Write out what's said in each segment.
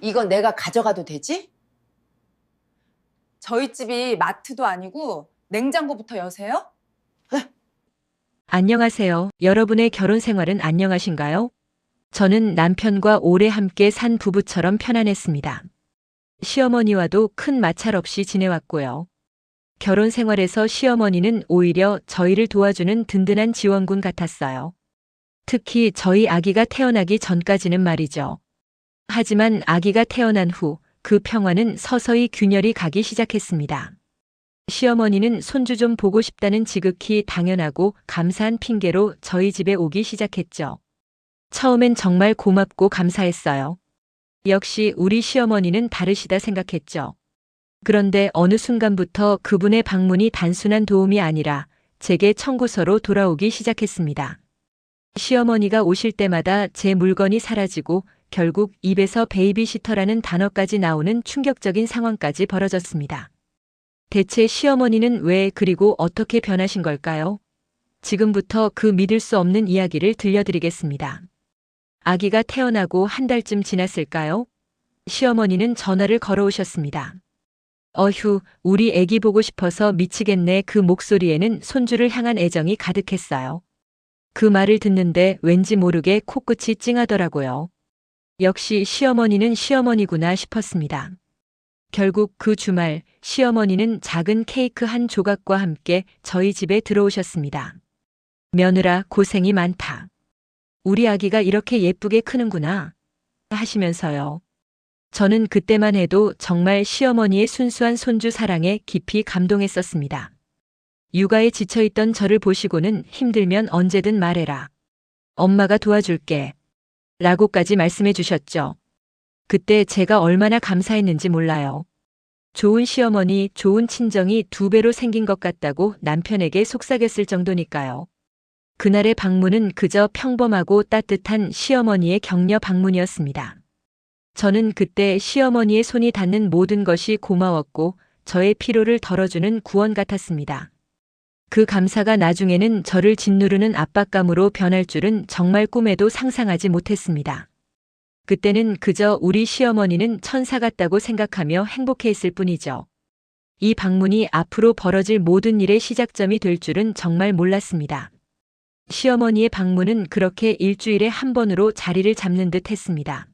이건 내가 가져가도 되지? 저희 집이 마트도 아니고 냉장고부터 여세요? 안녕하세요. 여러분의 결혼 생활은 안녕하신가요? 저는 남편과 오래 함께 산 부부처럼 편안했습니다. 시어머니와도 큰 마찰 없이 지내왔고요. 결혼 생활에서 시어머니는 오히려 저희를 도와주는 든든한 지원군 같았어요. 특히 저희 아기가 태어나기 전까지는 말이죠. 하지만 아기가 태어난 후 그 평화는 서서히 균열이 가기 시작했습니다. 시어머니는 손주 좀 보고 싶다는 지극히 당연하고 감사한 핑계로 저희 집에 오기 시작했죠. 처음엔 정말 고맙고 감사했어요. 역시 우리 시어머니는 다르시다 생각했죠. 그런데 어느 순간부터 그분의 방문이 단순한 도움이 아니라 제게 청구서로 돌아오기 시작했습니다. 시어머니가 오실 때마다 제 물건이 사라지고 결국 입에서 베이비시터라는 단어까지 나오는 충격적인 상황까지 벌어졌습니다. 대체 시어머니는 왜 그리고 어떻게 변하신 걸까요? 지금부터 그 믿을 수 없는 이야기를 들려드리겠습니다. 아기가 태어나고 한 달쯤 지났을까요? 시어머니는 전화를 걸어오셨습니다. 어휴, 우리 애기 보고 싶어서 미치겠네. 그 목소리에는 손주를 향한 애정이 가득했어요. 그 말을 듣는데 왠지 모르게 코끝이 찡하더라고요. 역시 시어머니는 시어머니구나 싶었습니다. 결국 그 주말 시어머니는 작은 케이크 한 조각과 함께 저희 집에 들어오셨습니다. 며느라 고생이 많다. 우리 아기가 이렇게 예쁘게 크는구나 하시면서요. 저는 그때만 해도 정말 시어머니의 순수한 손주 사랑에 깊이 감동했었습니다. 육아에 지쳐있던 저를 보시고는 힘들면 언제든 말해라. 엄마가 도와줄게. 라고까지 말씀해 주셨죠. 그때 제가 얼마나 감사했는지 몰라요. 좋은 시어머니, 좋은 친정이 2배로 생긴 것 같다고 남편에게 속삭였을 정도니까요. 그날의 방문은 그저 평범하고 따뜻한 시어머니의 격려 방문이었습니다. 저는 그때 시어머니의 손이 닿는 모든 것이 고마웠고 저의 피로를 덜어주는 구원 같았습니다. 그 감사가 나중에는 저를 짓누르는 압박감으로 변할 줄은 정말 꿈에도 상상하지 못했습니다. 그때는 그저 우리 시어머니는 천사 같다고 생각하며 행복해했을 뿐이죠. 이 방문이 앞으로 벌어질 모든 일의 시작점이 될 줄은 정말 몰랐습니다. 시어머니의 방문은 그렇게 일주일에 한 번으로 자리를 잡는 듯 했습니다.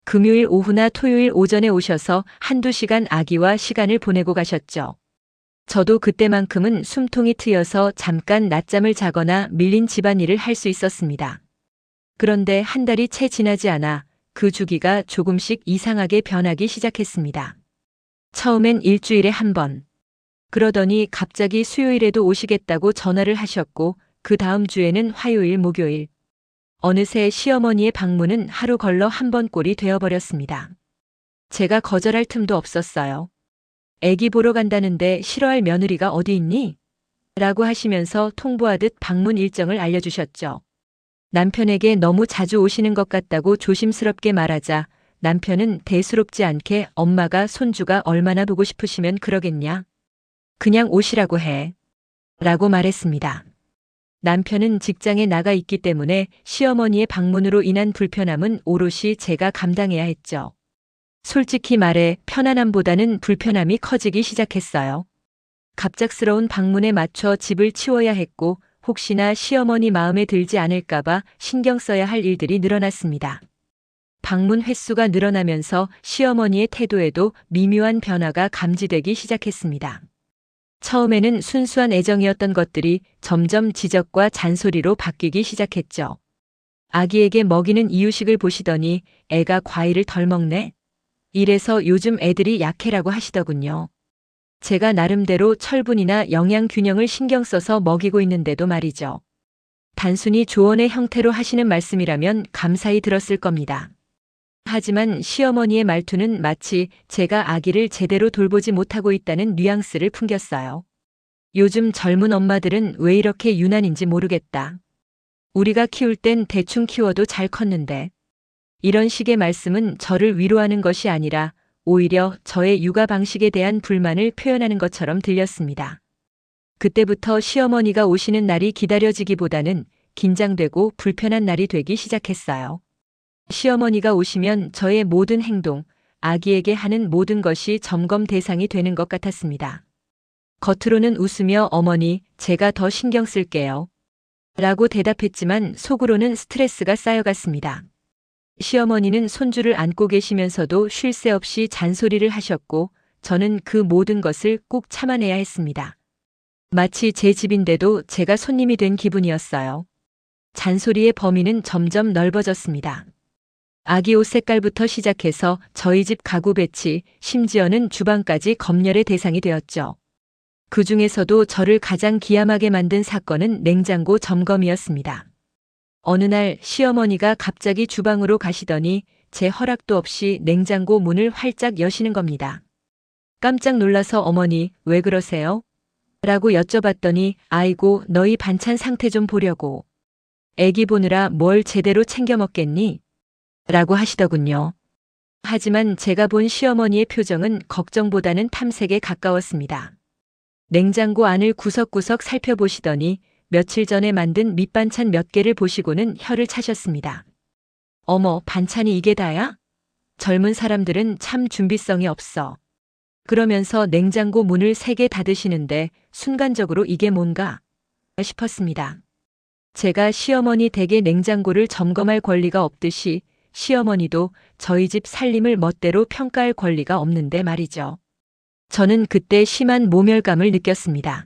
금요일 오후나 토요일 오전에 오셔서 한두 시간 아기와 시간을 보내고 가셨죠. 저도 그때만큼은 숨통이 트여서 잠깐 낮잠을 자거나 밀린 집안일을 할 수 있었습니다. 그런데 한 달이 채 지나지 않아 그 주기가 조금씩 이상하게 변하기 시작했습니다. 처음엔 일주일에 한 번. 그러더니 갑자기 수요일에도 오시겠다고 전화를 하셨고 그 다음 주에는 화요일, 목요일. 어느새 시어머니의 방문은 하루 걸러 한 번 꼴이 되어버렸습니다. 제가 거절할 틈도 없었어요. 애기 보러 간다는데 싫어할 며느리가 어디 있니? 라고 하시면서 통보하듯 방문 일정을 알려주셨죠. 남편에게 너무 자주 오시는 것 같다고 조심스럽게 말하자 남편은 대수롭지 않게 엄마가 손주가 얼마나 보고 싶으시면 그러겠냐? 그냥 오시라고 해. 라고 말했습니다. 남편은 직장에 나가 있기 때문에 시어머니의 방문으로 인한 불편함은 오롯이 제가 감당해야 했죠. 솔직히 말해 편안함보다는 불편함이 커지기 시작했어요. 갑작스러운 방문에 맞춰 집을 치워야 했고 혹시나 시어머니 마음에 들지 않을까봐 신경 써야 할 일들이 늘어났습니다. 방문 횟수가 늘어나면서 시어머니의 태도에도 미묘한 변화가 감지되기 시작했습니다. 처음에는 순수한 애정이었던 것들이 점점 지적과 잔소리로 바뀌기 시작했죠. 아기에게 먹이는 이유식을 보시더니 애가 과일을 덜 먹네? 이래서 요즘 애들이 약해라고 하시더군요. 제가 나름대로 철분이나 영양 균형을 신경 써서 먹이고 있는데도 말이죠. 단순히 조언의 형태로 하시는 말씀이라면 감사히 들었을 겁니다. 하지만 시어머니의 말투는 마치 제가 아기를 제대로 돌보지 못하고 있다는 뉘앙스를 풍겼어요. 요즘 젊은 엄마들은 왜 이렇게 유난인지 모르겠다. 우리가 키울 땐 대충 키워도 잘 컸는데. 이런 식의 말씀은 저를 위로하는 것이 아니라 오히려 저의 육아 방식에 대한 불만을 표현하는 것처럼 들렸습니다. 그때부터 시어머니가 오시는 날이 기다려지기보다는 긴장되고 불편한 날이 되기 시작했어요. 시어머니가 오시면 저의 모든 행동, 아기에게 하는 모든 것이 점검 대상이 되는 것 같았습니다. 겉으로는 웃으며 어머니, 제가 더 신경 쓸게요. 라고 대답했지만 속으로는 스트레스가 쌓여갔습니다. 시어머니는 손주를 안고 계시면서도 쉴 새 없이 잔소리를 하셨고 저는 그 모든 것을 꼭 참아내야 했습니다. 마치 제 집인데도 제가 손님이 된 기분이었어요. 잔소리의 범위는 점점 넓어졌습니다. 아기 옷 색깔부터 시작해서 저희 집 가구 배치, 심지어는 주방까지 검열의 대상이 되었죠. 그 중에서도 저를 가장 기함하게 만든 사건은 냉장고 점검이었습니다. 어느 날 시어머니가 갑자기 주방으로 가시더니 제 허락도 없이 냉장고 문을 활짝 여시는 겁니다. 깜짝 놀라서 어머니, 왜 그러세요? 라고 여쭤봤더니 아이고, 너희 반찬 상태 좀 보려고. 애기 보느라 뭘 제대로 챙겨 먹겠니? 라고 하시더군요. 하지만 제가 본 시어머니의 표정은 걱정보다는 탐색에 가까웠습니다. 냉장고 안을 구석구석 살펴보시더니 며칠 전에 만든 밑반찬 몇 개를 보시고는 혀를 차셨습니다. 어머, 반찬이 이게 다야? 젊은 사람들은 참 준비성이 없어. 그러면서 냉장고 문을 3개 닫으시는데 순간적으로 이게 뭔가 싶었습니다. 제가 시어머니 댁의 냉장고를 점검할 권리가 없듯이 시어머니도 저희 집 살림을 멋대로 평가할 권리가 없는데 말이죠. 저는 그때 심한 모멸감을 느꼈습니다.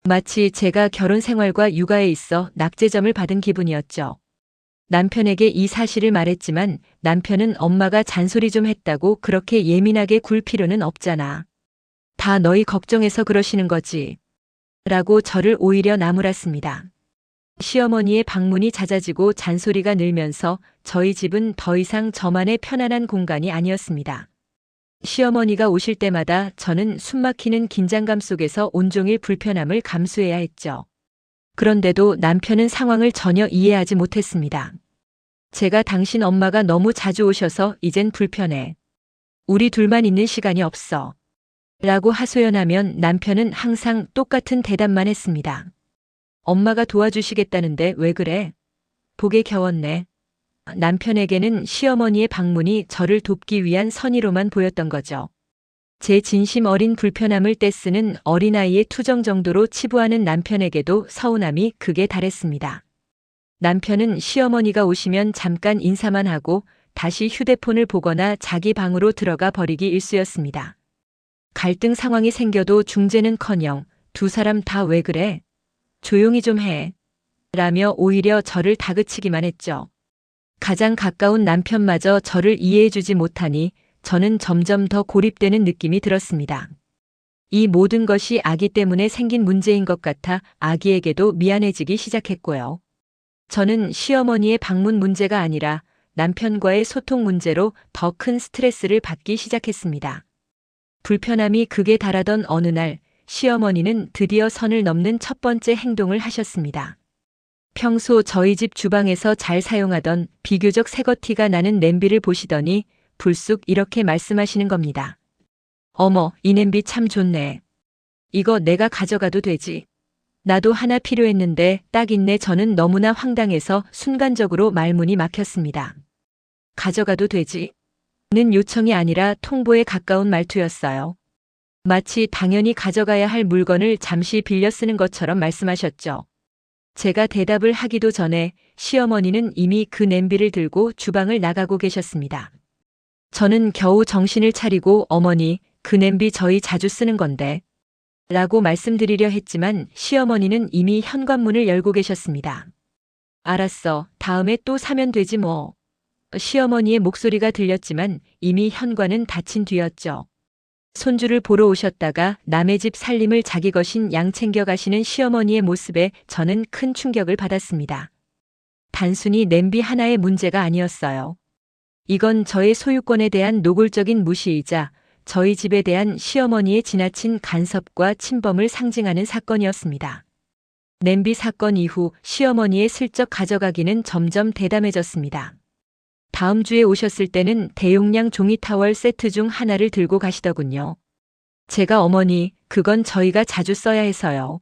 마치 제가 결혼 생활과 육아에 있어 낙제점을 받은 기분이었죠. 남편에게 이 사실을 말했지만 남편은 엄마가 잔소리 좀 했다고 그렇게 예민하게 굴 필요는 없잖아. 다 너희 걱정해서 그러시는 거지. 라고 저를 오히려 나무랐습니다. 시어머니의 방문이 잦아지고 잔소리가 늘면서 저희 집은 더 이상 저만의 편안한 공간이 아니었습니다. 시어머니가 오실 때마다 저는 숨막히는 긴장감 속에서 온종일 불편함을 감수해야 했죠. 그런데도 남편은 상황을 전혀 이해하지 못했습니다. 제가 당신 엄마가 너무 자주 오셔서 이젠 불편해. 우리 둘만 있는 시간이 없어. 라고 하소연하면 남편은 항상 똑같은 대답만 했습니다. 엄마가 도와주시겠다는데 왜 그래? 복에 겨웠네. 남편에게는 시어머니의 방문이 저를 돕기 위한 선의로만 보였던 거죠. 제 진심 어린 불편함을 떼쓰는 어린아이의 투정 정도로 치부하는 남편에게도 서운함이 극에 달했습니다. 남편은 시어머니가 오시면 잠깐 인사만 하고 다시 휴대폰을 보거나 자기 방으로 들어가 버리기 일쑤였습니다. 갈등 상황이 생겨도 중재는커녕 두 사람 다 왜 그래? 조용히 좀 해. 라며 오히려 저를 다그치기만 했죠. 가장 가까운 남편마저 저를 이해해주지 못하니 저는 점점 더 고립되는 느낌이 들었습니다. 이 모든 것이 아기 때문에 생긴 문제인 것 같아 아기에게도 미안해지기 시작했고요. 저는 시어머니의 방문 문제가 아니라 남편과의 소통 문제로 더 큰 스트레스를 받기 시작했습니다. 불편함이 극에 달하던 어느 날 시어머니는 드디어 선을 넘는 첫 번째 행동을 하셨습니다. 평소 저희 집 주방에서 잘 사용하던 비교적 새거티가 나는 냄비를 보시더니 불쑥 이렇게 말씀하시는 겁니다. 어머, 이 냄비 참 좋네. 이거 내가 가져가도 되지? 나도 하나 필요했는데 딱 있네. 저는 너무나 황당해서 순간적으로 말문이 막혔습니다. 가져가도 되지? 는 요청이 아니라 통보에 가까운 말투였어요. 마치 당연히 가져가야 할 물건을 잠시 빌려 쓰는 것처럼 말씀하셨죠. 제가 대답을 하기도 전에 시어머니는 이미 그 냄비를 들고 주방을 나가고 계셨습니다. 저는 겨우 정신을 차리고 어머니, 그 냄비 저희 자주 쓰는 건데 라고 말씀드리려 했지만 시어머니는 이미 현관문을 열고 계셨습니다. 알았어. 다음에 또 사면 되지 뭐. 시어머니의 목소리가 들렸지만 이미 현관은 닫힌 뒤였죠. 손주를 보러 오셨다가 남의 집 살림을 자기 것인 양 챙겨 가시는 시어머니의 모습에 저는 큰 충격을 받았습니다. 단순히 냄비 하나의 문제가 아니었어요. 이건 저의 소유권에 대한 노골적인 무시이자 저희 집에 대한 시어머니의 지나친 간섭과 침범을 상징하는 사건이었습니다. 냄비 사건 이후 시어머니의 슬쩍 가져가기는 점점 대담해졌습니다. 다음 주에 오셨을 때는 대용량 종이 타월 세트 중 하나를 들고 가시더군요. 제가 어머니, 그건 저희가 자주 써야 해서요.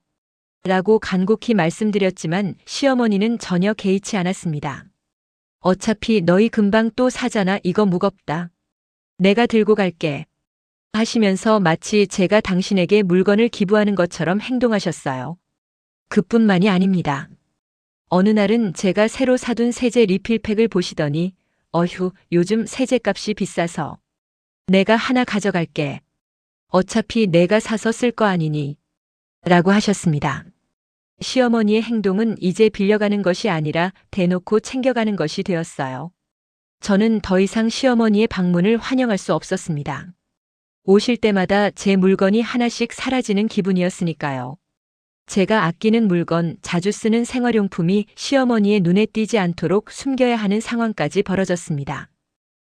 라고 간곡히 말씀드렸지만 시어머니는 전혀 개의치 않았습니다. 어차피 너희 금방 또 사잖아. 이거 무겁다. 내가 들고 갈게. 하시면서 마치 제가 당신에게 물건을 기부하는 것처럼 행동하셨어요. 그뿐만이 아닙니다. 어느 날은 제가 새로 사둔 세제 리필팩을 보시더니 어휴, 요즘 세제값이 비싸서 내가 하나 가져갈게. 어차피 내가 사서 쓸 거 아니니 라고 하셨습니다. 시어머니의 행동은 이제 빌려가는 것이 아니라 대놓고 챙겨가는 것이 되었어요. 저는 더 이상 시어머니의 방문을 환영할 수 없었습니다. 오실 때마다 제 물건이 하나씩 사라지는 기분이었으니까요. 제가 아끼는 물건, 자주 쓰는 생활용품이 시어머니의 눈에 띄지 않도록 숨겨야 하는 상황까지 벌어졌습니다.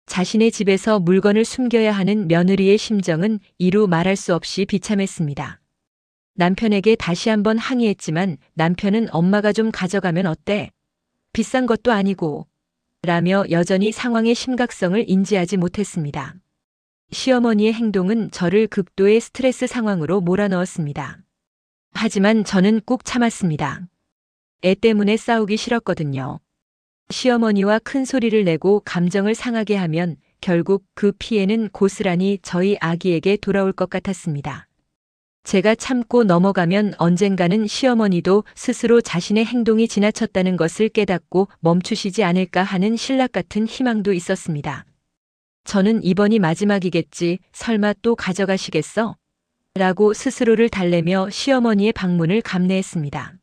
자신의 집에서 물건을 숨겨야 하는 며느리의 심정은 이루 말할 수 없이 비참했습니다. 남편에게 다시 한번 항의했지만 남편은 엄마가 좀 가져가면 어때? 비싼 것도 아니고 라며 여전히 상황의 심각성을 인지하지 못했습니다. 시어머니의 행동은 저를 극도의 스트레스 상황으로 몰아넣었습니다. 하지만 저는 꾹 참았습니다. 애 때문에 싸우기 싫었거든요. 시어머니와 큰 소리를 내고 감정을 상하게 하면 결국 그 피해는 고스란히 저희 아기에게 돌아올 것 같았습니다. 제가 참고 넘어가면 언젠가는 시어머니도 스스로 자신의 행동이 지나쳤다는 것을 깨닫고 멈추시지 않을까 하는 신락 같은 희망도 있었습니다. 저는 이번이 마지막이겠지, 설마 또 가져가시겠어? 라고 스스로를 달래며 시어머니의 방문을 감내했습니다.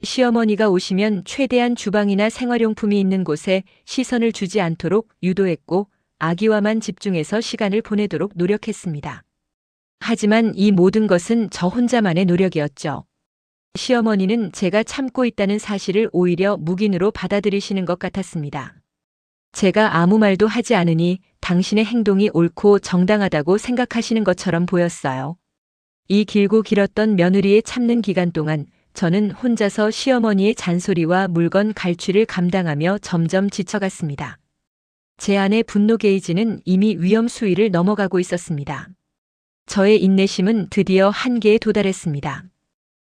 시어머니가 오시면 최대한 주방이나 생활용품이 있는 곳에 시선을 주지 않도록 유도했고 아기와만 집중해서 시간을 보내도록 노력했습니다. 하지만 이 모든 것은 저 혼자만의 노력이었죠. 시어머니는 제가 참고 있다는 사실을 오히려 묵인으로 받아들이시는 것 같았습니다. 제가 아무 말도 하지 않으니 당신의 행동이 옳고 정당하다고 생각하시는 것처럼 보였어요. 이 길고 길었던 며느리의 참는 기간 동안 저는 혼자서 시어머니의 잔소리와 물건 갈취를 감당하며 점점 지쳐갔습니다. 제 안의 분노 게이지는 이미 위험 수위를 넘어가고 있었습니다. 저의 인내심은 드디어 한계에 도달했습니다.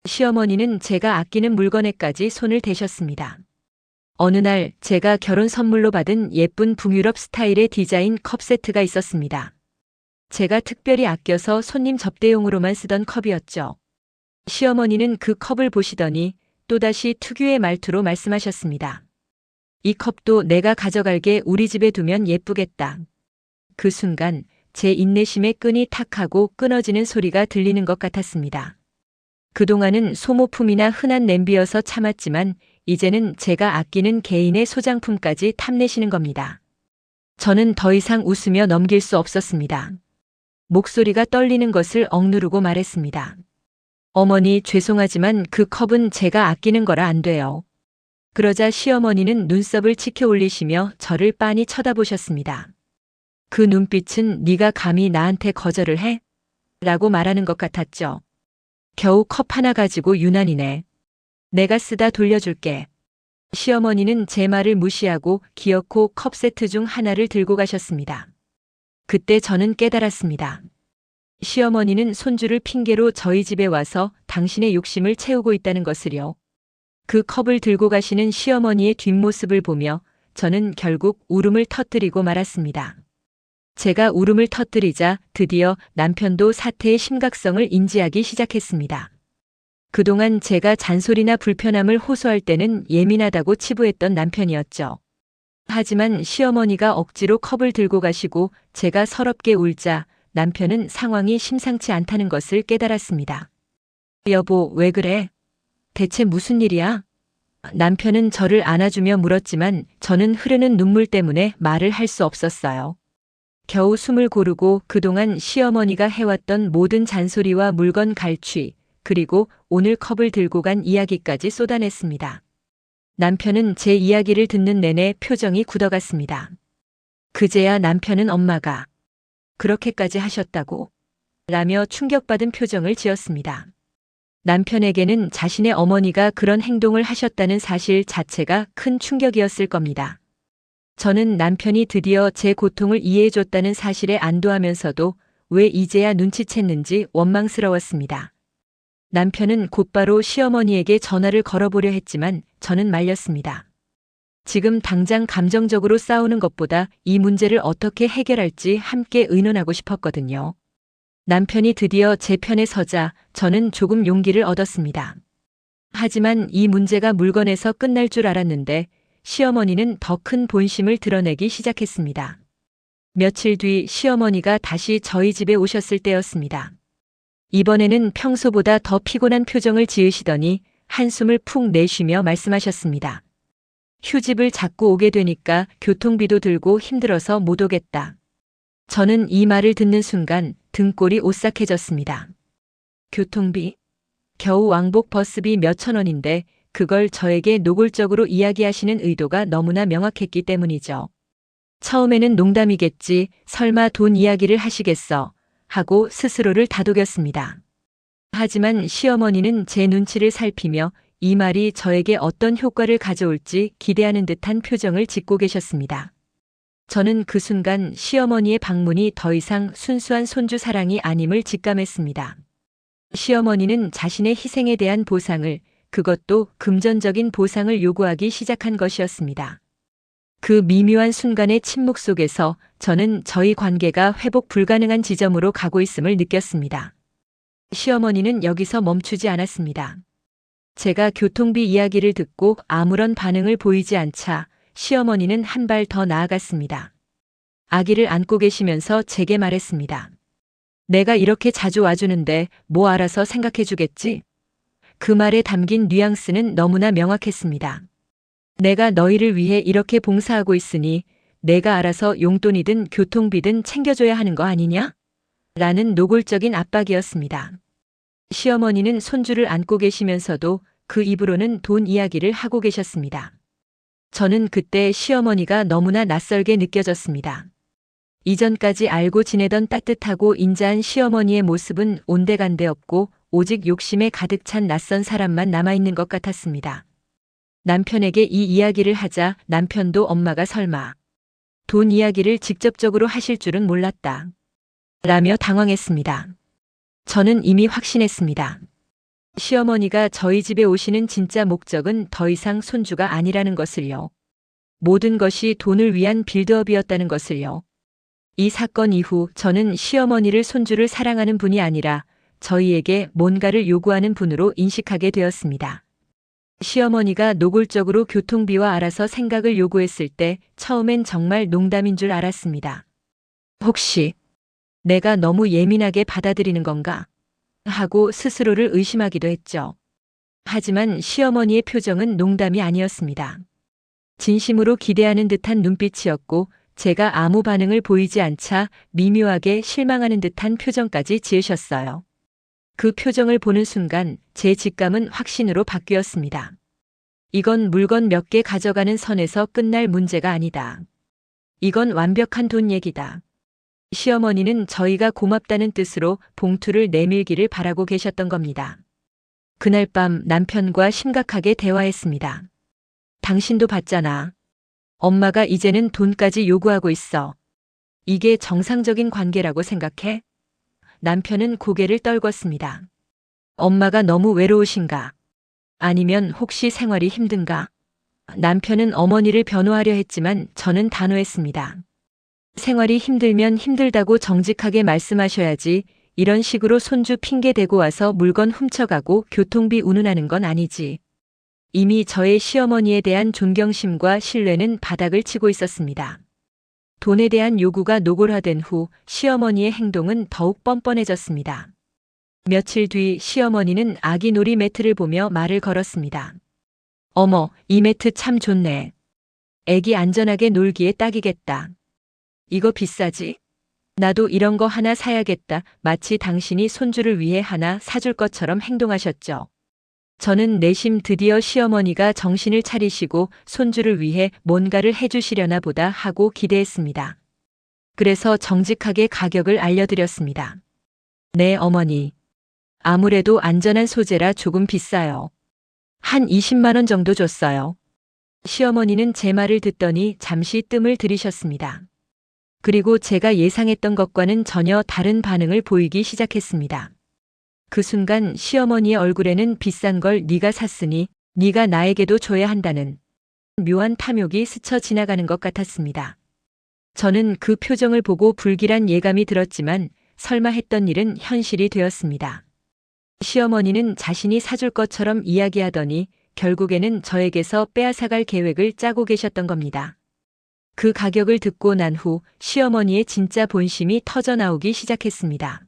시어머니는 제가 아끼는 물건에까지 손을 대셨습니다. 어느 날 제가 결혼 선물로 받은 예쁜 북유럽 스타일의 디자인 컵 세트가 있었습니다. 제가 특별히 아껴서 손님 접대용으로만 쓰던 컵이었죠. 시어머니는 그 컵을 보시더니 또다시 특유의 말투로 말씀하셨습니다. 이 컵도 내가 가져갈게. 우리 집에 두면 예쁘겠다. 그 순간 제 인내심의 끈이 탁 하고 끊어지는 소리가 들리는 것 같았습니다. 그동안은 소모품이나 흔한 냄비여서 참았지만 이제는 제가 아끼는 개인의 소장품까지 탐내시는 겁니다. 저는 더 이상 웃으며 넘길 수 없었습니다. 목소리가 떨리는 것을 억누르고 말했습니다. 어머니, 죄송하지만 그 컵은 제가 아끼는 거라 안 돼요. 그러자 시어머니는 눈썹을 치켜 올리시며 저를 빤히 쳐다보셨습니다. 그 눈빛은 네가 감히 나한테 거절을 해? 라고 말하는 것 같았죠. 겨우 컵 하나 가지고 유난이네. 내가 쓰다 돌려줄게. 시어머니는 제 말을 무시하고 기어코 컵 세트 중 하나를 들고 가셨습니다. 그때 저는 깨달았습니다. 시어머니는 손주를 핑계로 저희 집에 와서 당신의 욕심을 채우고 있다는 것을요. 그 컵을 들고 가시는 시어머니의 뒷모습을 보며 저는 결국 울음을 터뜨리고 말았습니다. 제가 울음을 터뜨리자 드디어 남편도 사태의 심각성을 인지하기 시작했습니다. 그동안 제가 잔소리나 불편함을 호소할 때는 예민하다고 치부했던 남편이었죠. 하지만 시어머니가 억지로 컵을 들고 가시고 제가 서럽게 울자 남편은 상황이 심상치 않다는 것을 깨달았습니다. 여보, 왜 그래? 대체 무슨 일이야? 남편은 저를 안아주며 물었지만 저는 흐르는 눈물 때문에 말을 할 수 없었어요. 겨우 숨을 고르고 그동안 시어머니가 해왔던 모든 잔소리와 물건 갈취, 그리고 오늘 컵을 들고 간 이야기까지 쏟아냈습니다. 남편은 제 이야기를 듣는 내내 표정이 굳어갔습니다. 그제야 남편은 엄마가 그렇게까지 하셨다고? 라며 충격받은 표정을 지었습니다. 남편에게는 자신의 어머니가 그런 행동을 하셨다는 사실 자체가 큰 충격이었을 겁니다. 저는 남편이 드디어 제 고통을 이해해줬다는 사실에 안도하면서도 왜 이제야 눈치챘는지 원망스러웠습니다. 남편은 곧바로 시어머니에게 전화를 걸어보려 했지만 저는 말렸습니다. 지금 당장 감정적으로 싸우는 것보다 이 문제를 어떻게 해결할지 함께 의논하고 싶었거든요. 남편이 드디어 제 편에 서자 저는 조금 용기를 얻었습니다. 하지만 이 문제가 물건에서 끝날 줄 알았는데 시어머니는 더 큰 본심을 드러내기 시작했습니다. 며칠 뒤 시어머니가 다시 저희 집에 오셨을 때였습니다. 이번에는 평소보다 더 피곤한 표정을 지으시더니 한숨을 푹 내쉬며 말씀하셨습니다. 휴집을 잡고 오게 되니까 교통비도 들고 힘들어서 못 오겠다. 저는 이 말을 듣는 순간 등골이 오싹해졌습니다. 교통비? 겨우 왕복 버스비 몇천 원인데 그걸 저에게 노골적으로 이야기하시는 의도가 너무나 명확했기 때문이죠. 처음에는 농담이겠지, 설마 돈 이야기를 하시겠어 하고 스스로를 다독였습니다. 하지만 시어머니는 제 눈치를 살피며 이 말이 저에게 어떤 효과를 가져올지 기대하는 듯한 표정을 짓고 계셨습니다. 저는 그 순간 시어머니의 방문이 더 이상 순수한 손주 사랑이 아님을 직감했습니다. 시어머니는 자신의 희생에 대한 보상을, 그것도 금전적인 보상을 요구하기 시작한 것이었습니다. 그 미묘한 순간의 침묵 속에서 저는 저희 관계가 회복 불가능한 지점으로 가고 있음을 느꼈습니다. 시어머니는 여기서 멈추지 않았습니다. 제가 교통비 이야기를 듣고 아무런 반응을 보이지 않자 시어머니는 한 발 더 나아갔습니다. 아기를 안고 계시면서 제게 말했습니다. 내가 이렇게 자주 와주는데 뭐 알아서 생각해주겠지? 그 말에 담긴 뉘앙스는 너무나 명확했습니다. 내가 너희를 위해 이렇게 봉사하고 있으니 내가 알아서 용돈이든 교통비든 챙겨줘야 하는 거 아니냐? 라는 노골적인 압박이었습니다. 시어머니는 손주를 안고 계시면서도 그 입으로는 돈 이야기를 하고 계셨습니다. 저는 그때 시어머니가 너무나 낯설게 느껴졌습니다. 이전까지 알고 지내던 따뜻하고 인자한 시어머니의 모습은 온데간데 없고 오직 욕심에 가득 찬 낯선 사람만 남아있는 것 같았습니다. 남편에게 이 이야기를 하자 남편도 엄마가 설마 돈 이야기를 직접적으로 하실 줄은 몰랐다. 라며 당황했습니다. 저는 이미 확신했습니다. 시어머니가 저희 집에 오시는 진짜 목적은 더 이상 손주가 아니라는 것을요. 모든 것이 돈을 위한 빌드업이었다는 것을요. 이 사건 이후 저는 시어머니를 손주를 사랑하는 분이 아니라 저희에게 뭔가를 요구하는 분으로 인식하게 되었습니다. 시어머니가 노골적으로 교통비와 알아서 생각을 요구했을 때 처음엔 정말 농담인 줄 알았습니다. 혹시 내가 너무 예민하게 받아들이는 건가? 하고 스스로를 의심하기도 했죠. 하지만 시어머니의 표정은 농담이 아니었습니다. 진심으로 기대하는 듯한 눈빛이었고 제가 아무 반응을 보이지 않자 미묘하게 실망하는 듯한 표정까지 지으셨어요. 그 표정을 보는 순간 제 직감은 확신으로 바뀌었습니다. 이건 물건 몇 개 가져가는 선에서 끝날 문제가 아니다. 이건 완벽한 돈 얘기다. 시어머니는 저희가 고맙다는 뜻으로 봉투를 내밀기를 바라고 계셨던 겁니다. 그날 밤 남편과 심각하게 대화했습니다. 당신도 봤잖아. 엄마가 이제는 돈까지 요구하고 있어. 이게 정상적인 관계라고 생각해? 남편은 고개를 떨궜습니다. 엄마가 너무 외로우신가? 아니면 혹시 생활이 힘든가? 남편은 어머니를 변호하려 했지만 저는 단호했습니다. 생활이 힘들면 힘들다고 정직하게 말씀하셔야지 이런 식으로 손주 핑계 대고 와서 물건 훔쳐가고 교통비 운운하는 건 아니지. 이미 저의 시어머니에 대한 존경심과 신뢰는 바닥을 치고 있었습니다. 돈에 대한 요구가 노골화된 후 시어머니의 행동은 더욱 뻔뻔해졌습니다. 며칠 뒤 시어머니는 아기 놀이 매트를 보며 말을 걸었습니다. 어머, 이 매트 참 좋네. 애기 안전하게 놀기에 딱이겠다. 이거 비싸지? 나도 이런 거 하나 사야겠다. 마치 당신이 손주를 위해 하나 사줄 것처럼 행동하셨죠. 저는 내심 드디어 시어머니가 정신을 차리시고 손주를 위해 뭔가를 해주시려나 보다 하고 기대했습니다. 그래서 정직하게 가격을 알려드렸습니다. 네, 어머니. 아무래도 안전한 소재라 조금 비싸요. 한 20만 원 정도 줬어요. 시어머니는 제 말을 듣더니 잠시 뜸을 들이셨습니다. 그리고 제가 예상했던 것과는 전혀 다른 반응을 보이기 시작했습니다. 그 순간 시어머니의 얼굴에는 비싼 걸 네가 샀으니 네가 나에게도 줘야 한다는 묘한 탐욕이 스쳐 지나가는 것 같았습니다. 저는 그 표정을 보고 불길한 예감이 들었지만 설마 했던 일은 현실이 되었습니다. 시어머니는 자신이 사줄 것처럼 이야기하더니 결국에는 저에게서 빼앗아갈 계획을 짜고 계셨던 겁니다. 그 가격을 듣고 난 후 시어머니의 진짜 본심이 터져나오기 시작했습니다.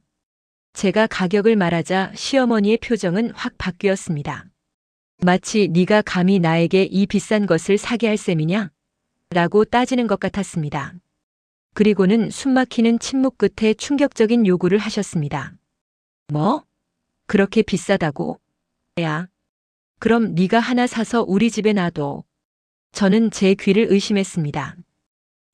제가 가격을 말하자 시어머니의 표정은 확 바뀌었습니다. 마치 네가 감히 나에게 이 비싼 것을 사게 할 셈이냐? 라고 따지는 것 같았습니다. 그리고는 숨막히는 침묵 끝에 충격적인 요구를 하셨습니다. 뭐? 그렇게 비싸다고? 야. 그럼 네가 하나 사서 우리 집에 놔둬. 저는 제 귀를 의심했습니다.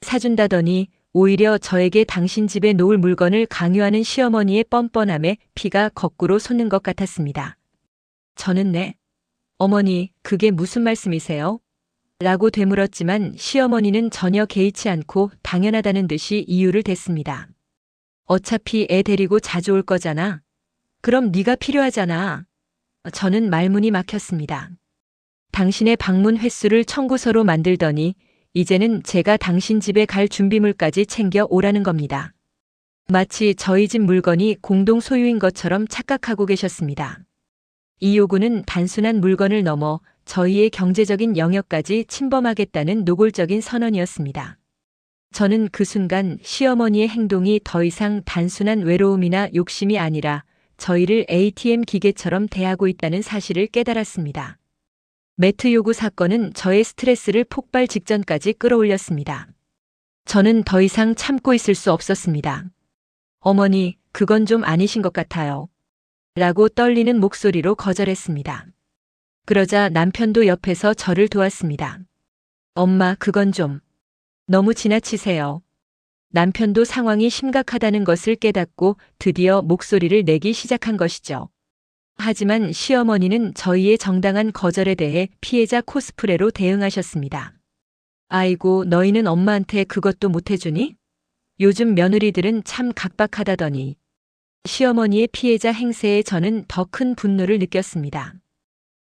사준다더니 오히려 저에게 당신 집에 놓을 물건을 강요하는 시어머니의 뻔뻔함에 피가 거꾸로 솟는 것 같았습니다. 저는 네. 어머니, 그게 무슨 말씀이세요? 라고 되물었지만 시어머니는 전혀 개의치 않고 당연하다는 듯이 이유를 댔습니다. 어차피 애 데리고 자주 올 거잖아. 그럼 네가 필요하잖아. 저는 말문이 막혔습니다. 당신의 방문 횟수를 청구서로 만들더니 이제는 제가 당신 집에 갈 준비물까지 챙겨 오라는 겁니다. 마치 저희 집 물건이 공동 소유인 것처럼 착각하고 계셨습니다. 이 요구는 단순한 물건을 넘어 저희의 경제적인 영역까지 침범하겠다는 노골적인 선언이었습니다. 저는 그 순간 시어머니의 행동이 더 이상 단순한 외로움이나 욕심이 아니라 저희를 ATM 기계처럼 대하고 있다는 사실을 깨달았습니다. 매트 요구 사건은 저의 스트레스를 폭발 직전까지 끌어올렸습니다. 저는 더 이상 참고 있을 수 없었습니다. 어머니, 그건 좀 아니신 것 같아요. 라고 떨리는 목소리로 거절했습니다. 그러자 남편도 옆에서 저를 도왔습니다. 엄마, 그건 좀 너무 지나치세요. 남편도 상황이 심각하다는 것을 깨닫고 드디어 목소리를 내기 시작한 것이죠. 하지만 시어머니는 저희의 정당한 거절에 대해 피해자 코스프레로 대응하셨습니다. 아이고, 너희는 엄마한테 그것도 못해주니? 요즘 며느리들은 참 각박하다더니. 시어머니의 피해자 행세에 저는 더 큰 분노를 느꼈습니다.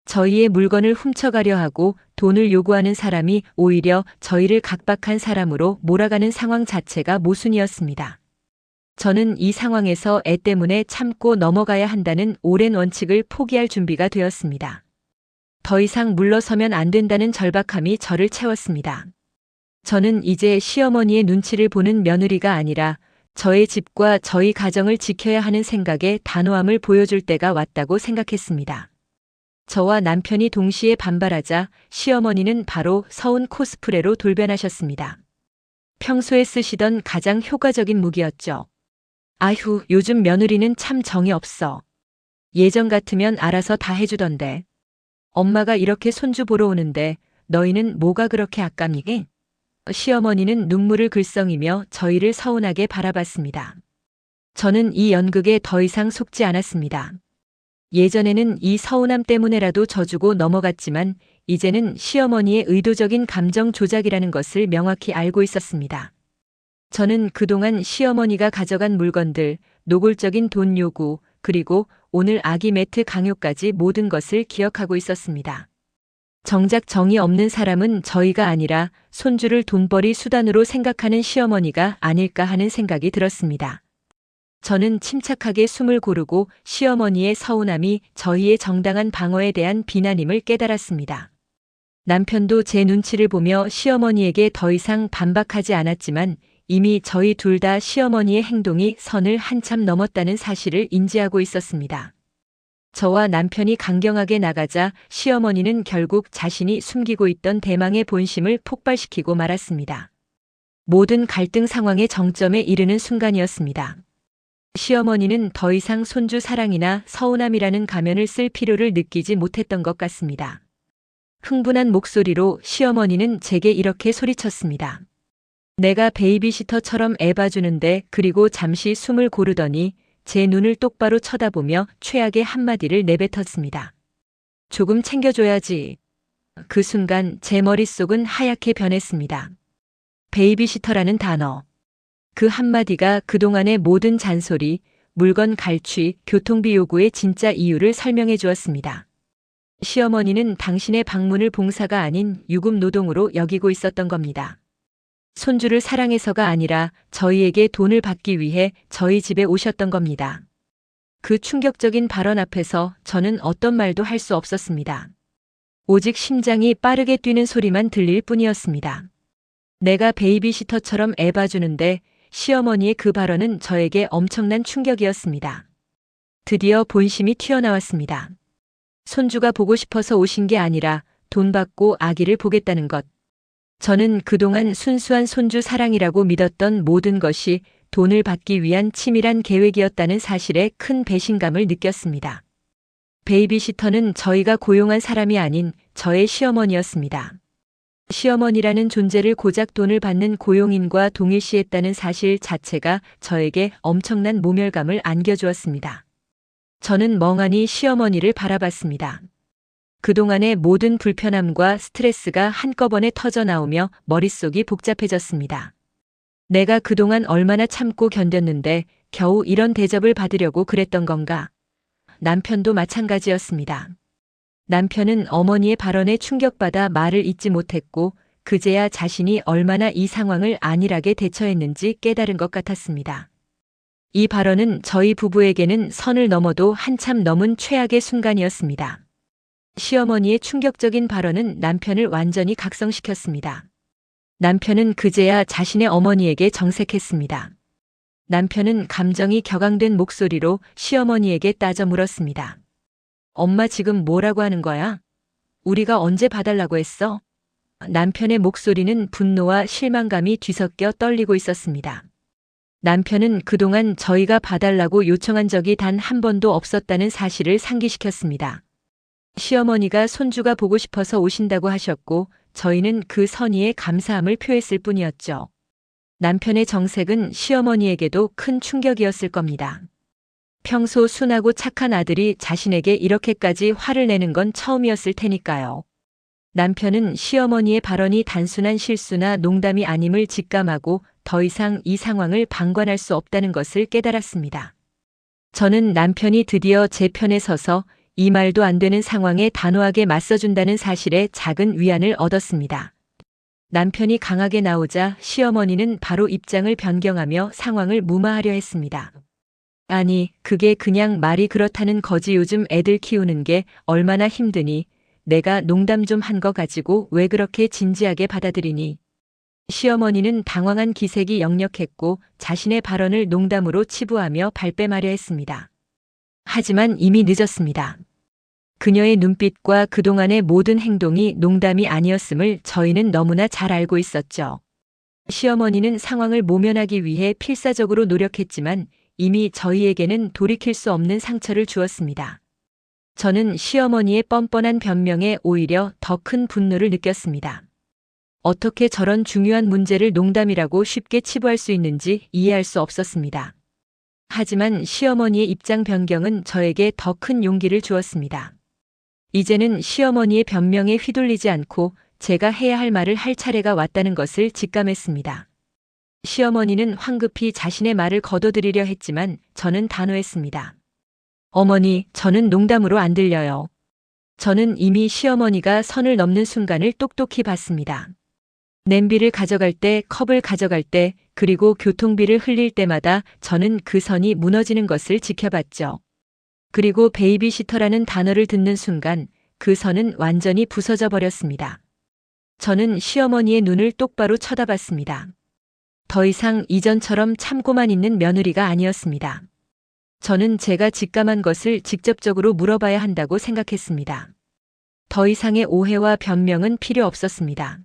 저희의 물건을 훔쳐가려 하고 돈을 요구하는 사람이 오히려 저희를 각박한 사람으로 몰아가는 상황 자체가 모순이었습니다. 저는 이 상황에서 애 때문에 참고 넘어가야 한다는 오랜 원칙을 포기할 준비가 되었습니다. 더 이상 물러서면 안 된다는 절박함이 저를 채웠습니다. 저는 이제 시어머니의 눈치를 보는 며느리가 아니라 저의 집과 저희 가정을 지켜야 하는 생각에 단호함을 보여줄 때가 왔다고 생각했습니다. 저와 남편이 동시에 반발하자 시어머니는 바로 서운 코스프레로 돌변하셨습니다. 평소에 쓰시던 가장 효과적인 무기였죠. 아휴, 요즘 며느리는 참 정이 없어. 예전 같으면 알아서 다 해주던데. 엄마가 이렇게 손주 보러 오는데 너희는 뭐가 그렇게 아깝니? 시어머니는 눈물을 글썽이며 저희를 서운하게 바라봤습니다. 저는 이 연극에 더 이상 속지 않았습니다. 예전에는 이 서운함 때문에라도 져주고 넘어갔지만 이제는 시어머니의 의도적인 감정 조작이라는 것을 명확히 알고 있었습니다. 저는 그동안 시어머니가 가져간 물건들, 노골적인 돈 요구, 그리고 오늘 아기 매트 강요까지 모든 것을 기억하고 있었습니다. 정작 정이 없는 사람은 저희가 아니라 손주를 돈벌이 수단으로 생각하는 시어머니가 아닐까 하는 생각이 들었습니다. 저는 침착하게 숨을 고르고 시어머니의 서운함이 저희의 정당한 방어에 대한 비난임을 깨달았습니다. 남편도 제 눈치를 보며 시어머니에게 더 이상 반박하지 않았지만 이미 저희 둘 다 시어머니의 행동이 선을 한참 넘었다는 사실을 인지하고 있었습니다. 저와 남편이 강경하게 나가자 시어머니는 결국 자신이 숨기고 있던 대망의 본심을 폭발시키고 말았습니다. 모든 갈등 상황의 정점에 이르는 순간이었습니다. 시어머니는 더 이상 손주 사랑이나 서운함이라는 가면을 쓸 필요를 느끼지 못했던 것 같습니다. 흥분한 목소리로 시어머니는 제게 이렇게 소리쳤습니다. 내가 베이비시터처럼 애 봐주는데 그리고 잠시 숨을 고르더니 제 눈을 똑바로 쳐다보며 최악의 한마디를 내뱉었습니다. 조금 챙겨줘야지. 그 순간 제 머릿속은 하얗게 변했습니다. 베이비시터라는 단어. 그 한마디가 그동안의 모든 잔소리, 물건 갈취, 교통비 요구의 진짜 이유를 설명해 주었습니다. 시어머니는 당신의 방문을 봉사가 아닌 유급 노동으로 여기고 있었던 겁니다. 손주를 사랑해서가 아니라 저희에게 돈을 받기 위해 저희 집에 오셨던 겁니다. 그 충격적인 발언 앞에서 저는 어떤 말도 할 수 없었습니다. 오직 심장이 빠르게 뛰는 소리만 들릴 뿐이었습니다. 내가 베이비시터처럼 애 봐주는데 시어머니의 그 발언은 저에게 엄청난 충격이었습니다. 드디어 본심이 튀어나왔습니다. 손주가 보고 싶어서 오신 게 아니라 돈 받고 아기를 보겠다는 것. 저는 그동안 순수한 손주 사랑이라고 믿었던 모든 것이 돈을 받기 위한 치밀한 계획이었다는 사실에 큰 배신감을 느꼈습니다. 베이비시터는 저희가 고용한 사람이 아닌 저의 시어머니였습니다. 시어머니라는 존재를 고작 돈을 받는 고용인과 동일시했다는 사실 자체가 저에게 엄청난 모멸감을 안겨주었습니다. 저는 멍하니 시어머니를 바라봤습니다. 그동안의 모든 불편함과 스트레스가 한꺼번에 터져 나오며 머릿속이 복잡해졌습니다. 내가 그동안 얼마나 참고 견뎠는데 겨우 이런 대접을 받으려고 그랬던 건가? 남편도 마찬가지였습니다. 남편은 어머니의 발언에 충격받아 말을 잇지 못했고 그제야 자신이 얼마나 이 상황을 안일하게 대처했는지 깨달은 것 같았습니다. 이 발언은 저희 부부에게는 선을 넘어도 한참 넘은 최악의 순간이었습니다. 시어머니의 충격적인 발언은 남편을 완전히 각성시켰습니다. 남편은 그제야 자신의 어머니에게 정색했습니다. 남편은 감정이 격앙된 목소리로 시어머니에게 따져 물었습니다. 엄마 지금 뭐라고 하는 거야? 우리가 언제 봐달라고 했어? 남편의 목소리는 분노와 실망감이 뒤섞여 떨리고 있었습니다. 남편은 그동안 저희가 봐달라고 요청한 적이 단 한 번도 없었다는 사실을 상기시켰습니다. 시어머니가 손주가 보고 싶어서 오신다고 하셨고 저희는 그 선의에 감사함을 표했을 뿐이었죠. 남편의 정색은 시어머니에게도 큰 충격이었을 겁니다. 평소 순하고 착한 아들이 자신에게 이렇게까지 화를 내는 건 처음이었을 테니까요. 남편은 시어머니의 발언이 단순한 실수나 농담이 아님을 직감하고 더 이상 이 상황을 방관할 수 없다는 것을 깨달았습니다. 저는 남편이 드디어 제 편에 서서 이 말도 안 되는 상황에 단호하게 맞서준다는 사실에 작은 위안을 얻었습니다. 남편이 강하게 나오자 시어머니는 바로 입장을 변경하며 상황을 무마하려 했습니다. 아니, 그게 그냥 말이 그렇다는 거지. 요즘 애들 키우는 게 얼마나 힘드니? 내가 농담 좀 한 거 가지고 왜 그렇게 진지하게 받아들이니? 시어머니는 당황한 기색이 역력했고 자신의 발언을 농담으로 치부하며 발뺌하려 했습니다. 하지만 이미 늦었습니다. 그녀의 눈빛과 그동안의 모든 행동이 농담이 아니었음을 저희는 너무나 잘 알고 있었죠. 시어머니는 상황을 모면하기 위해 필사적으로 노력했지만 이미 저희에게는 돌이킬 수 없는 상처를 주었습니다. 저는 시어머니의 뻔뻔한 변명에 오히려 더 큰 분노를 느꼈습니다. 어떻게 저런 중요한 문제를 농담이라고 쉽게 치부할 수 있는지 이해할 수 없었습니다. 하지만 시어머니의 입장 변경은 저에게 더 큰 용기를 주었습니다. 이제는 시어머니의 변명에 휘둘리지 않고 제가 해야 할 말을 할 차례가 왔다는 것을 직감했습니다. 시어머니는 황급히 자신의 말을 거둬들이려 했지만 저는 단호했습니다. 어머니, 저는 농담으로 안 들려요. 저는 이미 시어머니가 선을 넘는 순간을 똑똑히 봤습니다. 냄비를 가져갈 때, 컵을 가져갈 때, 그리고 교통비를 흘릴 때마다 저는 그 선이 무너지는 것을 지켜봤죠. 그리고 베이비시터라는 단어를 듣는 순간 그 선은 완전히 부서져 버렸습니다. 저는 시어머니의 눈을 똑바로 쳐다봤습니다. 더 이상 이전처럼 참고만 있는 며느리가 아니었습니다. 저는 제가 직감한 것을 직접적으로 물어봐야 한다고 생각했습니다. 더 이상의 오해와 변명은 필요 없었습니다.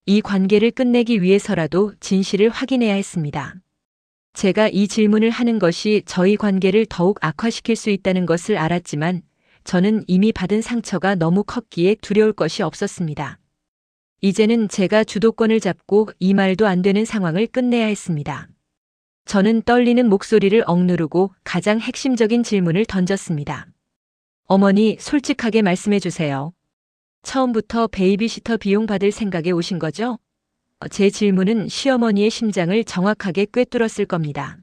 이 관계를 끝내기 위해서라도 진실을 확인해야 했습니다. 제가 이 질문을 하는 것이 저희 관계를 더욱 악화시킬 수 있다는 것을 알았지만 저는 이미 받은 상처가 너무 컸기에 두려울 것이 없었습니다. 이제는 제가 주도권을 잡고 이 말도 안 되는 상황을 끝내야 했습니다. 저는 떨리는 목소리를 억누르고 가장 핵심적인 질문을 던졌습니다. 어머니, 솔직하게 말씀해 주세요. 처음부터 베이비시터 비용 받을 생각에 오신 거죠? 제 질문은 시어머니의 심장을 정확하게 꿰뚫었을 겁니다.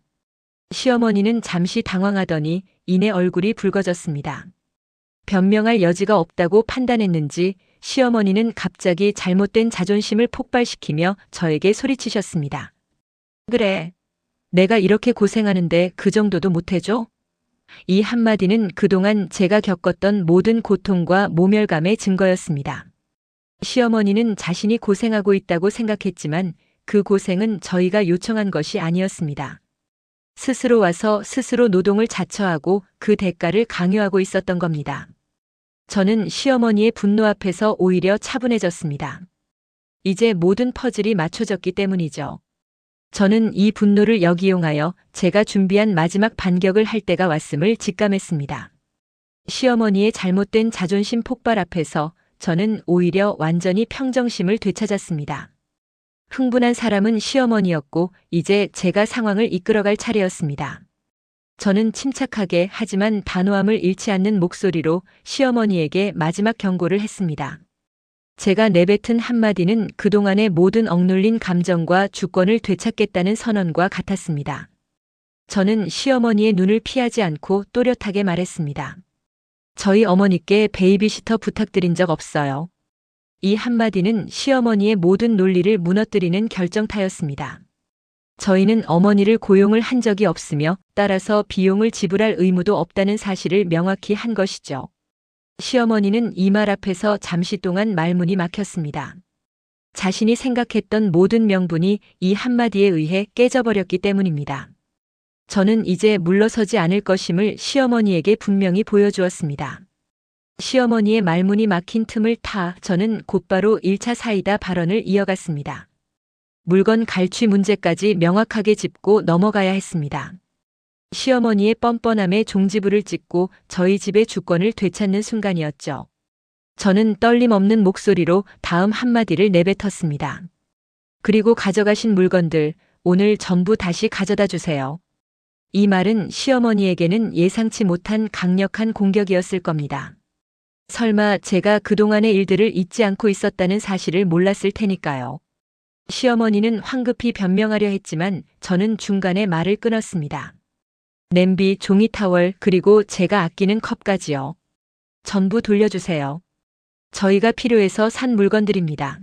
시어머니는 잠시 당황하더니 이내 얼굴이 붉어졌습니다. 변명할 여지가 없다고 판단했는지 시어머니는 갑자기 잘못된 자존심을 폭발시키며 저에게 소리치셨습니다. 그래. 내가 이렇게 고생하는데 그 정도도 못해줘? 이 한마디는 그동안 제가 겪었던 모든 고통과 모멸감의 증거였습니다. 시어머니는 자신이 고생하고 있다고 생각했지만 그 고생은 저희가 요청한 것이 아니었습니다. 스스로 와서 스스로 노동을 자처하고 그 대가를 강요하고 있었던 겁니다. 저는 시어머니의 분노 앞에서 오히려 차분해졌습니다. 이제 모든 퍼즐이 맞춰졌기 때문이죠. 저는 이 분노를 역이용하여 제가 준비한 마지막 반격을 할 때가 왔음을 직감했습니다. 시어머니의 잘못된 자존심 폭발 앞에서 저는 오히려 완전히 평정심을 되찾았습니다. 흥분한 사람은 시어머니였고 이제 제가 상황을 이끌어갈 차례였습니다. 저는 침착하게 하지만 단호함을 잃지 않는 목소리로 시어머니에게 마지막 경고를 했습니다. 제가 내뱉은 한마디는 그동안의 모든 억눌린 감정과 주권을 되찾겠다는 선언과 같았습니다. 저는 시어머니의 눈을 피하지 않고 또렷하게 말했습니다. 저희 어머니께 베이비시터 부탁드린 적 없어요. 이 한마디는 시어머니의 모든 논리를 무너뜨리는 결정타였습니다. 저희는 어머니를 고용을 한 적이 없으며 따라서 비용을 지불할 의무도 없다는 사실을 명확히 한 것이죠. 시어머니는 이 말 앞에서 잠시 동안 말문이 막혔습니다. 자신이 생각했던 모든 명분이 이 한마디에 의해 깨져버렸기 때문입니다. 저는 이제 물러서지 않을 것임을 시어머니에게 분명히 보여주었습니다. 시어머니의 말문이 막힌 틈을 타 저는 곧바로 1차 사이다 발언을 이어갔습니다. 물건 갈취 문제까지 명확하게 짚고 넘어가야 했습니다. 시어머니의 뻔뻔함에 종지부를 찍고 저희 집의 주권을 되찾는 순간이었죠. 저는 떨림 없는 목소리로 다음 한마디를 내뱉었습니다. 그리고 가져가신 물건들 오늘 전부 다시 가져다 주세요. 이 말은 시어머니에게는 예상치 못한 강력한 공격이었을 겁니다. 설마 제가 그동안의 일들을 잊지 않고 있었다는 사실을 몰랐을 테니까요. 시어머니는 황급히 변명하려 했지만 저는 중간에 말을 끊었습니다. 냄비, 종이 타월, 그리고 제가 아끼는 컵까지요. 전부 돌려주세요. 저희가 필요해서 산 물건들입니다.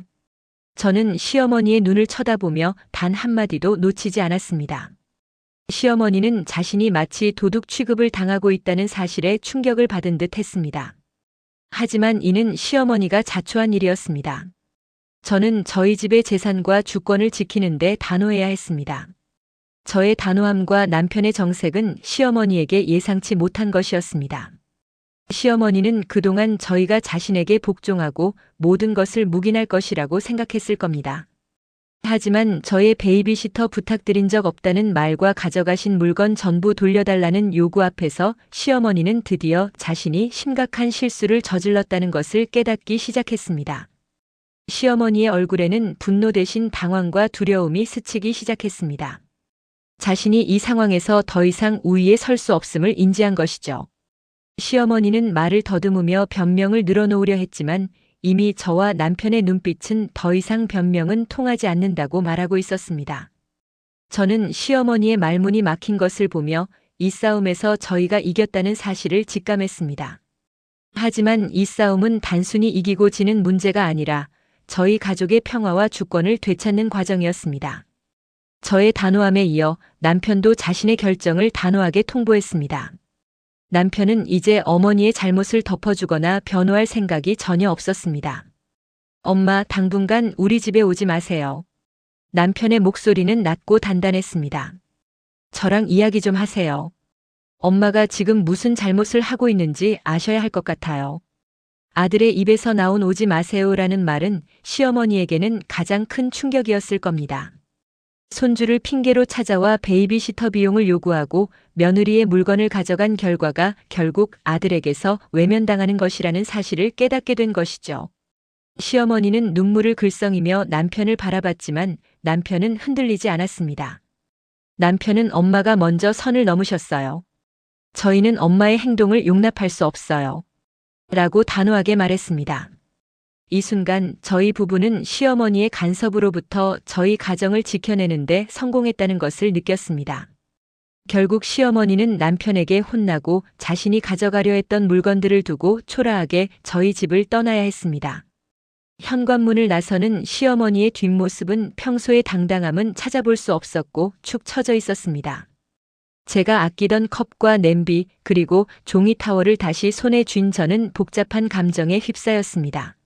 저는 시어머니의 눈을 쳐다보며 단 한마디도 놓치지 않았습니다. 시어머니는 자신이 마치 도둑 취급을 당하고 있다는 사실에 충격을 받은 듯 했습니다. 하지만 이는 시어머니가 자초한 일이었습니다. 저는 저희 집의 재산과 주권을 지키는데 단호해야 했습니다. 저의 단호함과 남편의 정색은 시어머니에게 예상치 못한 것이었습니다. 시어머니는 그동안 저희가 자신에게 복종하고 모든 것을 묵인할 것이라고 생각했을 겁니다. 하지만 저의 베이비시터 부탁드린 적 없다는 말과 가져가신 물건 전부 돌려달라는 요구 앞에서 시어머니는 드디어 자신이 심각한 실수를 저질렀다는 것을 깨닫기 시작했습니다. 시어머니의 얼굴에는 분노 대신 당황과 두려움이 스치기 시작했습니다. 자신이 이 상황에서 더 이상 우위에 설 수 없음을 인지한 것이죠. 시어머니는 말을 더듬으며 변명을 늘어놓으려 했지만 이미 저와 남편의 눈빛은 더 이상 변명은 통하지 않는다고 말하고 있었습니다. 저는 시어머니의 말문이 막힌 것을 보며 이 싸움에서 저희가 이겼다는 사실을 직감했습니다. 하지만 이 싸움은 단순히 이기고 지는 문제가 아니라 저희 가족의 평화와 주권을 되찾는 과정이었습니다. 저의 단호함에 이어 남편도 자신의 결정을 단호하게 통보했습니다. 남편은 이제 어머니의 잘못을 덮어주거나 변호할 생각이 전혀 없었습니다. 엄마, 당분간 우리 집에 오지 마세요. 남편의 목소리는 낮고 단단했습니다. 저랑 이야기 좀 하세요. 엄마가 지금 무슨 잘못을 하고 있는지 아셔야 할 것 같아요. 아들의 입에서 나온 오지 마세요라는 말은 시어머니에게는 가장 큰 충격이었을 겁니다. 손주를 핑계로 찾아와 베이비시터 비용을 요구하고 며느리의 물건을 가져간 결과가 결국 아들에게서 외면당하는 것이라는 사실을 깨닫게 된 것이죠. 시어머니는 눈물을 글썽이며 남편을 바라봤지만 남편은 흔들리지 않았습니다. 남편은 엄마가 먼저 선을 넘으셨어요. 저희는 엄마의 행동을 용납할 수 없어요. 라고 단호하게 말했습니다. 이 순간 저희 부부는 시어머니의 간섭으로부터 저희 가정을 지켜내는데 성공했다는 것을 느꼈습니다. 결국 시어머니는 남편에게 혼나고 자신이 가져가려 했던 물건들을 두고 초라하게 저희 집을 떠나야 했습니다. 현관문을 나서는 시어머니의 뒷모습은 평소의 당당함은 찾아볼 수 없었고 축 처져 있었습니다. 제가 아끼던 컵과 냄비 그리고 종이 타월을 다시 손에 쥔 저는 복잡한 감정에 휩싸였습니다.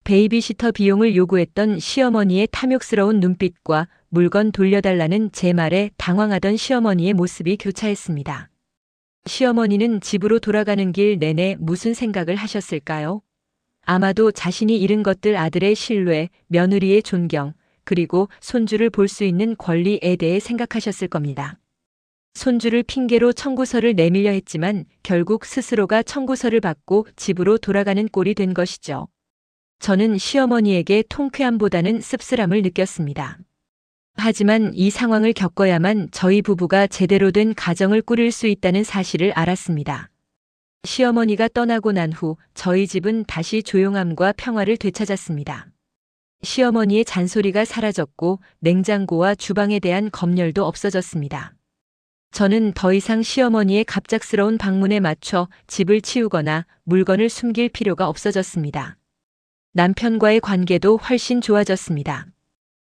베이비시터 비용을 요구했던 시어머니의 탐욕스러운 눈빛과 물건 돌려달라는 제 말에 당황하던 시어머니의 모습이 교차했습니다. 시어머니는 집으로 돌아가는 길 내내 무슨 생각을 하셨을까요? 아마도 자신이 잃은 것들 아들의 신뢰, 며느리의 존경, 그리고 손주를 볼 수 있는 권리에 대해 생각하셨을 겁니다. 손주를 핑계로 청구서를 내밀려 했지만 결국 스스로가 청구서를 받고 집으로 돌아가는 꼴이 된 것이죠. 저는 시어머니에게 통쾌함보다는 씁쓸함을 느꼈습니다. 하지만 이 상황을 겪어야만 저희 부부가 제대로 된 가정을 꾸릴 수 있다는 사실을 알았습니다. 시어머니가 떠나고 난 후 저희 집은 다시 조용함과 평화를 되찾았습니다. 시어머니의 잔소리가 사라졌고 냉장고와 주방에 대한 검열도 없어졌습니다. 저는 더 이상 시어머니의 갑작스러운 방문에 맞춰 집을 치우거나 물건을 숨길 필요가 없어졌습니다. 남편과의 관계도 훨씬 좋아졌습니다.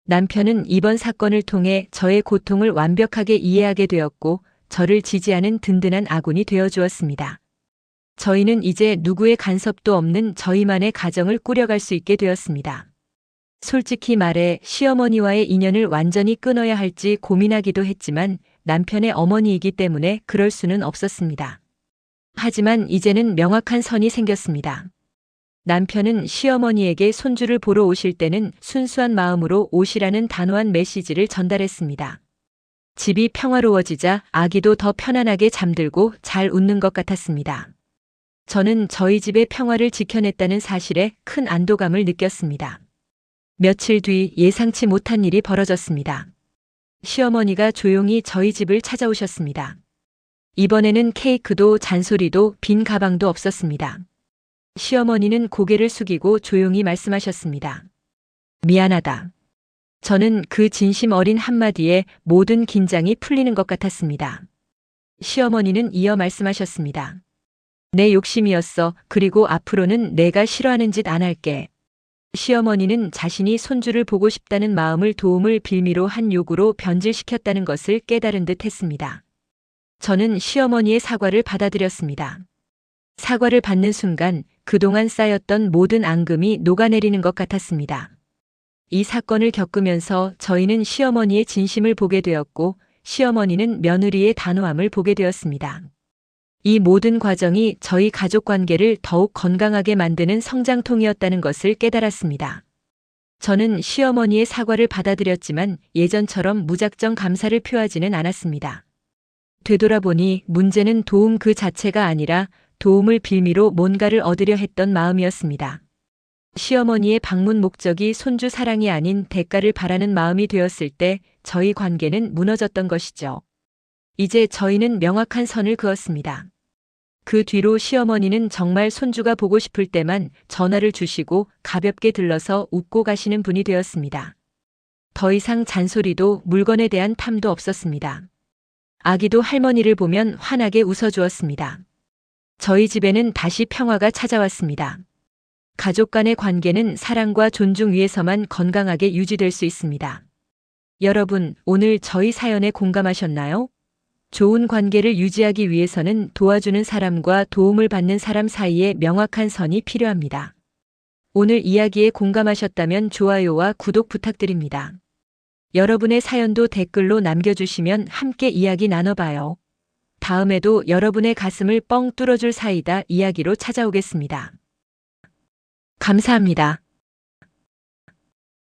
남편은 이번 사건을 통해 저의 고통을 완벽하게 이해하게 되었고 저를 지지하는 든든한 아군이 되어주었습니다. 저희는 이제 누구의 간섭도 없는 저희만의 가정을 꾸려갈 수 있게 되었습니다. 솔직히 말해 시어머니와의 인연을 완전히 끊어야 할지 고민하기도 했지만 남편의 어머니이기 때문에 그럴 수는 없었습니다. 하지만 이제는 명확한 선이 생겼습니다. 남편은 시어머니에게 손주를 보러 오실 때는 순수한 마음으로 오시라는 단호한 메시지를 전달했습니다. 집이 평화로워지자 아기도 더 편안하게 잠들고 잘 웃는 것 같았습니다. 저는 저희 집의 평화를 지켜냈다는 사실에 큰 안도감을 느꼈습니다. 며칠 뒤 예상치 못한 일이 벌어졌습니다. 시어머니가 조용히 저희 집을 찾아오셨습니다. 이번에는 케이크도 잔소리도 빈 가방도 없었습니다. 시어머니는 고개를 숙이고 조용히 말씀하셨습니다. 미안하다. 저는 그 진심 어린 한마디에 모든 긴장이 풀리는 것 같았습니다. 시어머니는 이어 말씀하셨습니다. 내 욕심이었어. 그리고 앞으로는 내가 싫어하는 짓 안 할게. 시어머니는 자신이 손주를 보고 싶다는 마음을 도움을 빌미로 한 요구로 변질시켰다는 것을 깨달은 듯 했습니다. 저는 시어머니의 사과를 받아들였습니다. 사과를 받는 순간 그동안 쌓였던 모든 앙금이 녹아내리는 것 같았습니다. 이 사건을 겪으면서 저희는 시어머니의 진심을 보게 되었고 시어머니는 며느리의 단호함을 보게 되었습니다. 이 모든 과정이 저희 가족 관계를 더욱 건강하게 만드는 성장통이었다는 것을 깨달았습니다. 저는 시어머니의 사과를 받아들였지만 예전처럼 무작정 감사를 표하지는 않았습니다. 되돌아보니 문제는 도움 그 자체가 아니라 도움을 빌미로 뭔가를 얻으려 했던 마음이었습니다. 시어머니의 방문 목적이 손주 사랑이 아닌 대가를 바라는 마음이 되었을 때 저희 관계는 무너졌던 것이죠. 이제 저희는 명확한 선을 그었습니다. 그 뒤로 시어머니는 정말 손주가 보고 싶을 때만 전화를 주시고 가볍게 들러서 웃고 가시는 분이 되었습니다. 더 이상 잔소리도 물건에 대한 탐도 없었습니다. 아기도 할머니를 보면 환하게 웃어주었습니다. 저희 집에는 다시 평화가 찾아왔습니다. 가족 간의 관계는 사랑과 존중 위에서만 건강하게 유지될 수 있습니다. 여러분, 오늘 저희 사연에 공감하셨나요? 좋은 관계를 유지하기 위해서는 도와주는 사람과 도움을 받는 사람 사이에 명확한 선이 필요합니다. 오늘 이야기에 공감하셨다면 좋아요와 구독 부탁드립니다. 여러분의 사연도 댓글로 남겨주시면 함께 이야기 나눠봐요. 다음에도 여러분의 가슴을 뻥 뚫어줄 사이다 이야기로 찾아오겠습니다. 감사합니다.